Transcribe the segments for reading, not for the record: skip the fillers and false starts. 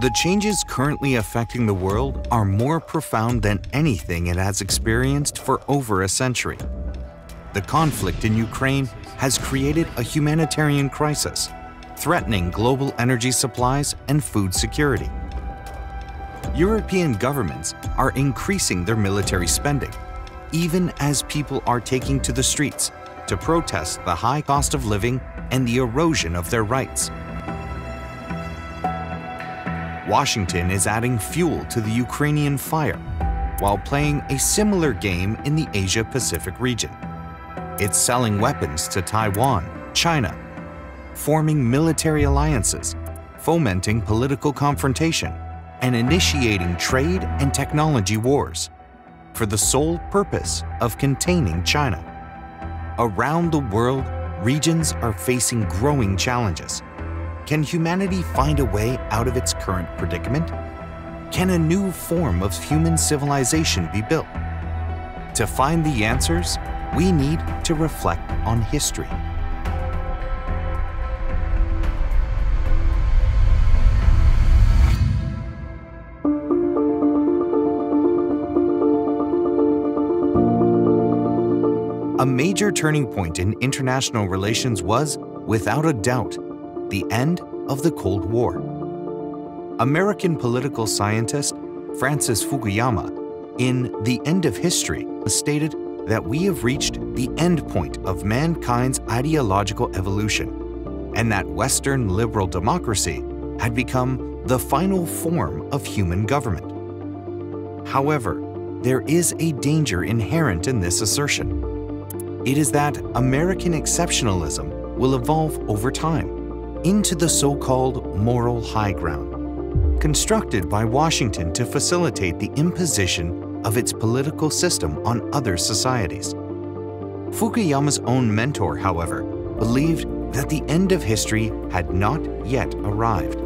The changes currently affecting the world are more profound than anything it has experienced for over a century. The conflict in Ukraine has created a humanitarian crisis, threatening global energy supplies and food security. European governments are increasing their military spending, even as people are taking to the streets to protest the high cost of living and the erosion of their rights. Washington is adding fuel to the Ukrainian fire while playing a similar game in the Asia-Pacific region. It's selling weapons to Taiwan, China, forming military alliances, fomenting political confrontation, and initiating trade and technology wars for the sole purpose of containing China. Around the world, regions are facing growing challenges. Can humanity find a way out of its current predicament? Can a new form of human civilization be built? To find the answers, we need to reflect on history. A major turning point in international relations was, without a doubt, the end of the Cold War. American political scientist Francis Fukuyama, in The End of History, stated that we have reached the end point of mankind's ideological evolution, and that Western liberal democracy had become the final form of human government. However, there is a danger inherent in this assertion. It is that American exceptionalism will evolve over time into the so-called moral high ground, constructed by Washington to facilitate the imposition of its political system on other societies. Fukuyama's own mentor, however, believed that the end of history had not yet arrived.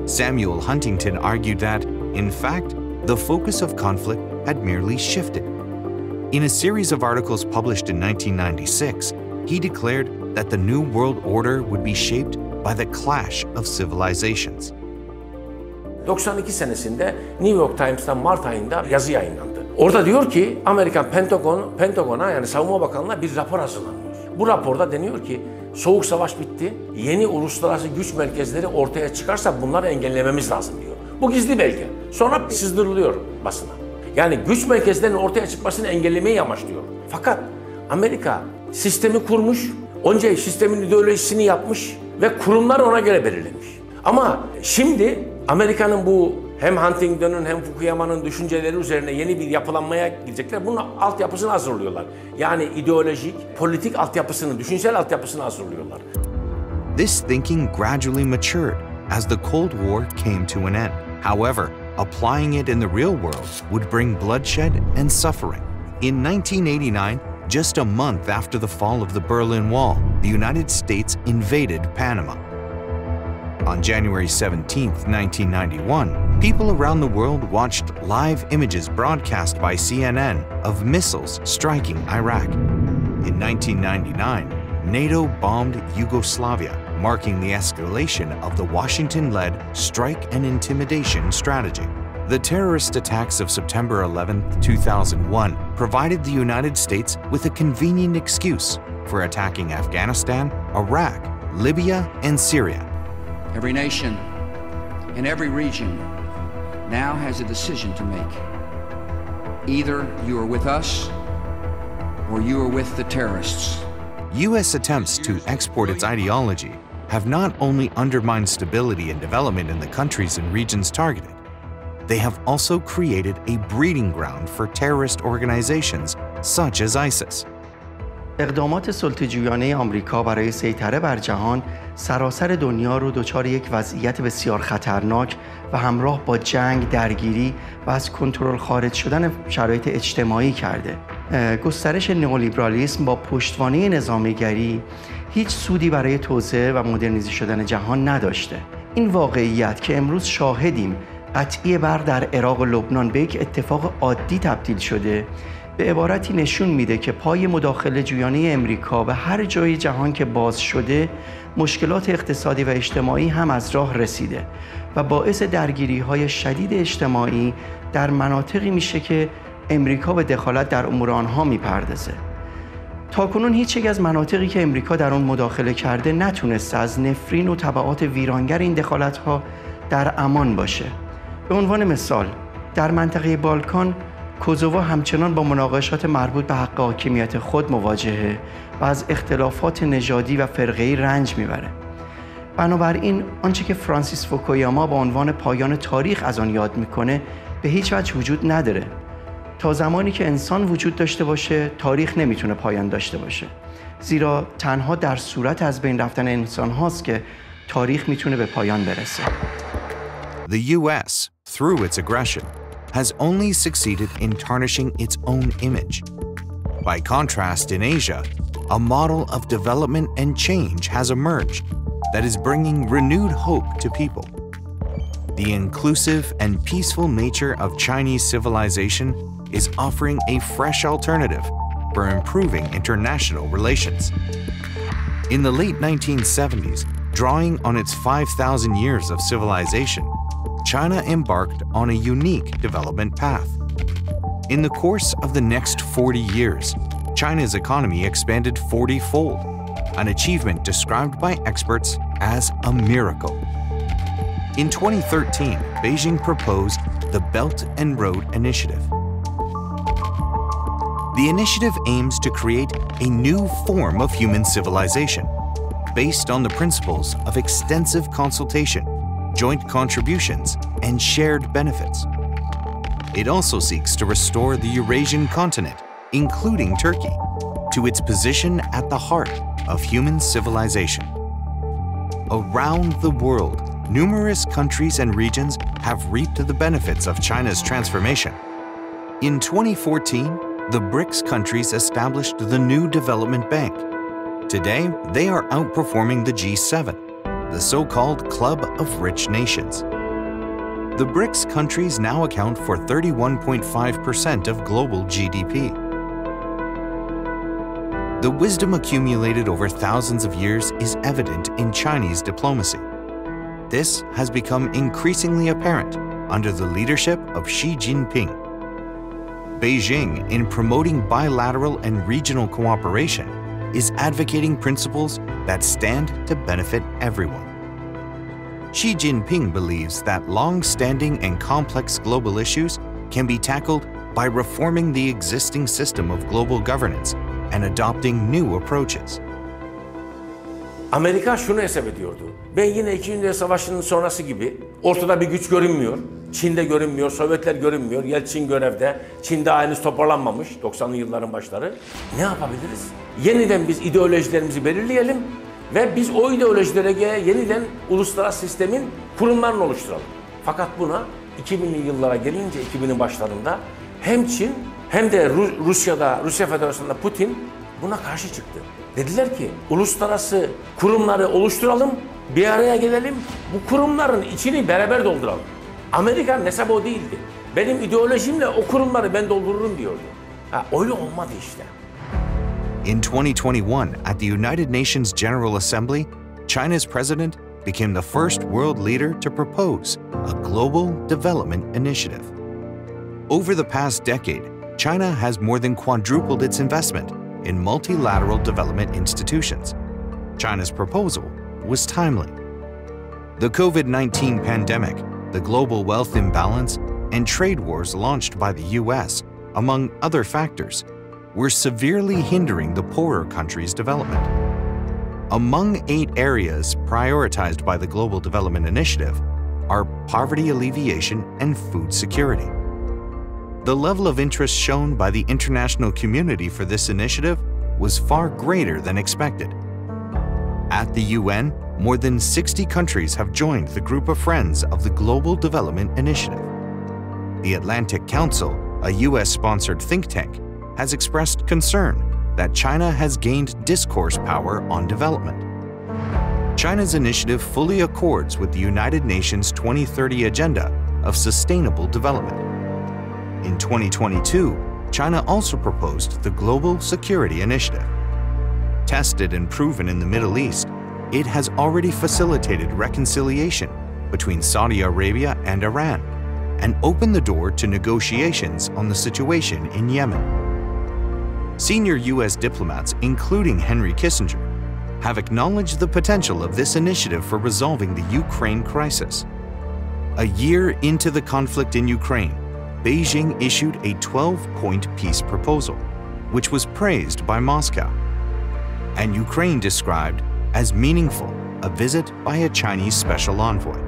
Samuel Huntington argued that, in fact, the focus of conflict had merely shifted. In a series of articles published in 1996, he declared that the New World Order would be shaped by the clash of civilizations. 92 senesinde New York Times'ta Mart ayında yazı yayınlandı. Orada diyor ki Amerikan Pentagon'a yani Savunma Bakanlığı'na bir rapor hazırlanıyor. Bu raporda deniyor ki Soğuk Savaş bitti, yeni uluslararası güç merkezleri ortaya çıkarsa bunları engellememiz lazım diyor. Bu gizli belge. Sonra sızdırılıyor basına. Yani güç merkezlerinin ortaya çıkmasını engellemeyi amaçlıyor. Fakat Amerika sistemi kurmuş, onca sistemin ideolojisini yapmış ve kurumlar ona göre belirlemiş. Ama şimdi Amerika'nın bu hem Huntington'un hem Fukuyama'nın düşünceleri üzerine yeni bir yapılanmaya gidecekler. Bunun altyapısını hazırlıyorlar. Yani ideolojik, politik altyapısını, düşünsel altyapısını hazırlıyorlar. This thinking gradually matured as the Cold War came to an end. However, applying it in the real world would bring bloodshed and suffering. In 1989, just a month after the fall of the Berlin Wall, the United States invaded Panama. On January 17, 1991, people around the world watched live images broadcast by CNN of missiles striking Iraq. In 1999, NATO bombed Yugoslavia, marking the escalation of the Washington-led strike and intimidation strategy. The terrorist attacks of September 11, 2001 provided the United States with a convenient excuse for attacking Afghanistan, Iraq, Libya, and Syria. Every nation in every region now has a decision to make. Either you are with us or you are with the terrorists. U.S. attempts to export its ideology have not only undermined stability and development in the countries and regions targeted, they have also created a breeding ground for terrorist organizations such as ISIS. اقدامات سلطه‌جویانه آمریکا برای سیطره بر جهان سراسر دنیا رو دچار یک وضعیت بسیار خطرناک و همراه با جنگ، درگیری و از کنترل خارج شدن شرایط اجتماعی کرده. گسترش نئولیبرالیسم با پشتوانه نظامیگری هیچ سودی برای توسعه و مدرنیزه شدن جهان نداشته. این واقعیت که امروز شاهدیم قطعی برق در عراق و لبنان به یک اتفاق عادی تبدیل شده، به عبارتی نشون میده که پای مداخله جویانه امریکا به هر جای جهان که باز شده مشکلات اقتصادی و اجتماعی هم از راه رسیده و باعث درگیری‌های شدید اجتماعی در مناطقی میشه که امریکا به دخالت در امور آنها میپردازه. تاکنون هیچ یک از مناطقی که امریکا در آن مداخله کرده نتونسته از نفرین و تبعات ویرانگر این دخالت‌ها در امان باشه. به عنوان مثال در منطقه بالکان کوزوو همچنان با مناقشات مربوط به حق حاکمیت خود مواجهه و از اختلافات نژادی و فرقه‌ای رنج میبره. بنابراین آنچه که فرانسیس فوکویاما با عنوان پایان تاریخ از آن یاد میکنه به هیچ وجه وجود نداره. تا زمانی که انسان وجود داشته باشه تاریخ نمیتونه پایان داشته باشه، زیرا تنها در صورت از بین رفتن انسان هاست که تاریخ میتونه به پایان برسه. The US, through its aggression, has only succeeded in tarnishing its own image. By contrast, in Asia, a model of development and change has emerged that is bringing renewed hope to people. The inclusive and peaceful nature of Chinese civilization is offering a fresh alternative for improving international relations. In the late 1970s, drawing on its 5,000 years of civilization, China embarked on a unique development path. In the course of the next 40 years, China's economy expanded 40-fold, an achievement described by experts as a miracle. In 2013, Beijing proposed the Belt and Road Initiative. The initiative aims to create a new form of human civilization based on the principles of extensive consultation, joint contributions, and shared benefits. It also seeks to restore the Eurasian continent, including Turkey, to its position at the heart of human civilization. Around the world, numerous countries and regions have reaped the benefits of China's transformation. In 2014, the BRICS countries established the new development bank. Today, they are outperforming the G7, the so-called Club of Rich Nations. The BRICS countries now account for 31.5% of global GDP. The wisdom accumulated over thousands of years is evident in Chinese diplomacy. This has become increasingly apparent under the leadership of Xi Jinping. Beijing, in promoting bilateral and regional cooperation, is advocating principles that stand to benefit everyone. Xi Jinping believes that long-standing and complex global issues can be tackled by reforming the existing system of global governance and adopting new approaches. Amerika şunu hesap ediyordu. Ben yine 2. Dünya Savaşı'nın sonrası gibi ortada bir güç görünmüyor. Çin'de görünmüyor, Sovyetler görünmüyor. Yeltsin görevde. Çin daha henüz toparlanmamış. 90'lı yılların başları. Ne yapabiliriz? Yeniden biz ideolojilerimizi belirleyelim ve biz o ideolojilere yeniden uluslararası sistemin kurumlarını oluşturalım. Fakat buna 2000'li yıllara gelince 2000'in başlarında hem Çin hem de Rusya Federasyonu'nda Putin buna karşı çıktı. Dediler ki uluslararası kurumları oluşturalım, bir araya gelelim, bu kurumların içini beraber dolduralım. Amerika'nın hesabı o değildi. Benim ideolojimle o kurumları ben doldururum diyordu. Öyle olmadı işte. In 2021, at the United Nations General Assembly, China's president became the first world leader to propose a global development initiative. Over the past decade, China has more than quadrupled its investment in multilateral development institutions. China's proposal was timely. The COVID-19 pandemic, the global wealth imbalance, and trade wars launched by the US, among other factors, were severely hindering the poorer countries' development. Among 8 areas prioritized by the Global Development Initiative are poverty alleviation and food security. The level of interest shown by the international community for this initiative was far greater than expected. At the UN, more than 60 countries have joined the group of friends of the Global Development Initiative. The Atlantic Council, a US-sponsored think tank, has expressed concern that China has gained discourse power on development. China's initiative fully accords with the United Nations 2030 Agenda of Sustainable Development. In 2022, China also proposed the Global Security Initiative. Tested and proven in the Middle East, it has already facilitated reconciliation between Saudi Arabia and Iran and opened the door to negotiations on the situation in Yemen. Senior U.S. diplomats, including Henry Kissinger, have acknowledged the potential of this initiative for resolving the Ukraine crisis. A year into the conflict in Ukraine, Beijing issued a 12-point peace proposal, which was praised by Moscow, and Ukraine described as meaningful a visit by a Chinese special envoy.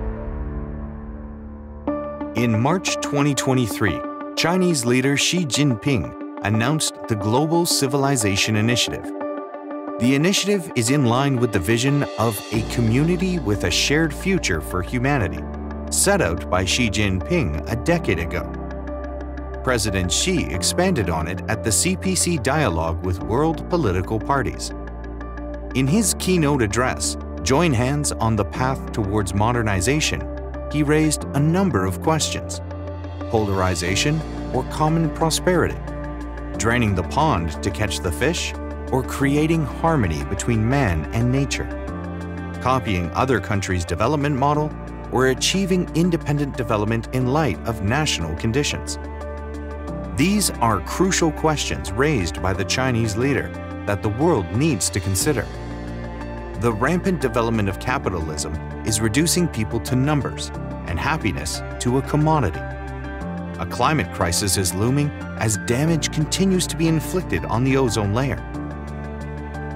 In March 2023, Chinese leader Xi Jinping announced the Global Civilization Initiative. The initiative is in line with the vision of a community with a shared future for humanity, set out by Xi Jinping a decade ago. President Xi expanded on it at the CPC dialogue with world political parties. In his keynote address, Join Hands on the Path Towards Modernization, he raised a number of questions: polarization or common prosperity, draining the pond to catch the fish, or creating harmony between man and nature, copying other countries' development model, or achieving independent development in light of national conditions. These are crucial questions raised by the Chinese leader that the world needs to consider. The rampant development of capitalism is reducing people to numbers and happiness to a commodity. A climate crisis is looming as damage continues to be inflicted on the ozone layer.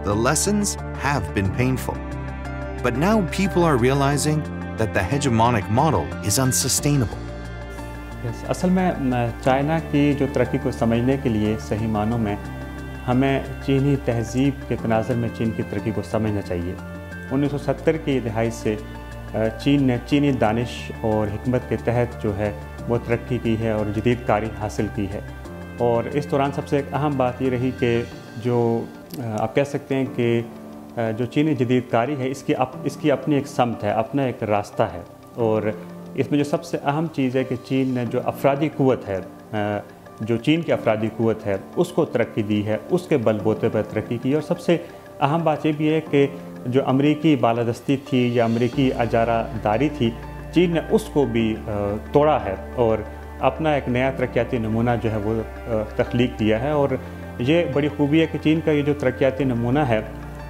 The lessons have been painful, but now people are realizing that the hegemonic model is unsustainable. असल में China की जो तरक्की को समझने के लिए सही मानों में हमें चीनी तहजीब के तनाज़ुर में चीन की तरक्की को समझना चाहिए। 1970 की दहाई से चीन ने चीनी दानिश और हिकमत के तहत जो है वो तरक्की की है और जदीद कारी हासिल की है। और इस दौरान सबसे एक अहम बात ये रही कि जो आप कह सकते हैं कि जो चीनी जदीद कारी है इसकी अपनी एक समत है, अपना एक रास्ता है। और इसमें जो सबसे अहम चीज़ है कि चीन ने जो अफरादी क़ुव्वत है, जो चीन की अफरादी क़ुव्वत है उसको तरक्की दी है, उसके बलबूते पर तरक्की की। और सबसे अहम बात ये भी है कि जो अमरीकी बालादस्ती थी या अमरीकी अजारादारी थी, चीन ने उसको भी तोड़ा है और अपना एक नया तरक्याती नमूना जो है वो तख्लीक किया है। और ये बड़ी खूबी है कि चीन का ये जो तरक्याती नमूना है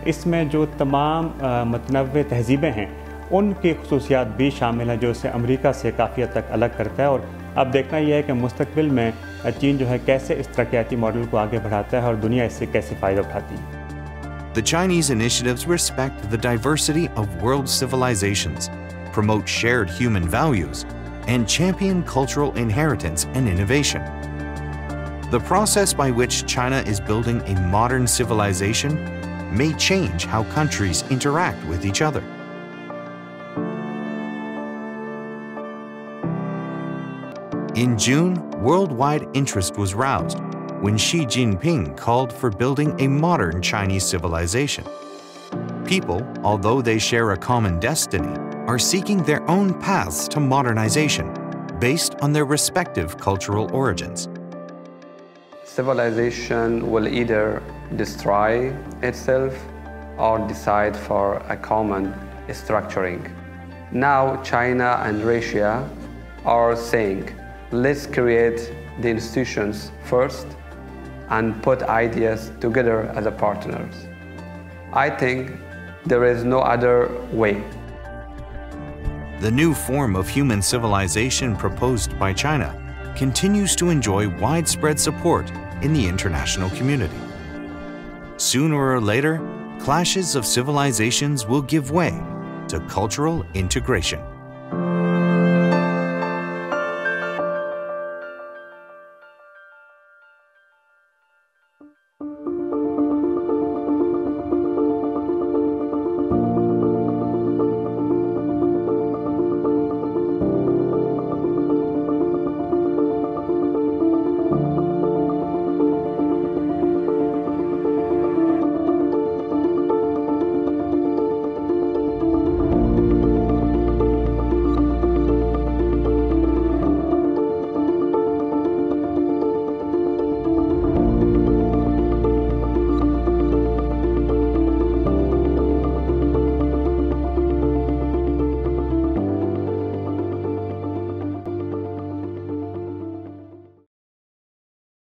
इसमें जो तमाम मतनव्वे तहजीबें हैं उनकी खुसूसियात भी शामिल हैं, जो इसे अमेरिका से काफ़ी हद तक अलग करता है। और अब देखना यह है कि मुस्तकबिल में चीन जो है कैसे इस तरक्याती मॉडल को आगे बढ़ाता है और दुनिया इससे कैसे फ़ायदा उठाती है। The Chinese initiatives respect the diversity of world civilizations, promote shared human values, and champion cultural inheritance and innovation. The process by which China is building a modern civilization may change how countries interact with each other. In June, worldwide interest was roused when Xi Jinping called for building a modern Chinese civilization. People, although they share a common destiny, are seeking their own paths to modernization based on their respective cultural origins. Civilization will either destroy itself or decide for a common structuring. Now China and Russia are saying, let's create the institutions first and put ideas together as a partners. I think there is no other way. The new form of human civilization proposed by China continues to enjoy widespread support in the international community. Sooner or later, clashes of civilizations will give way to cultural integration.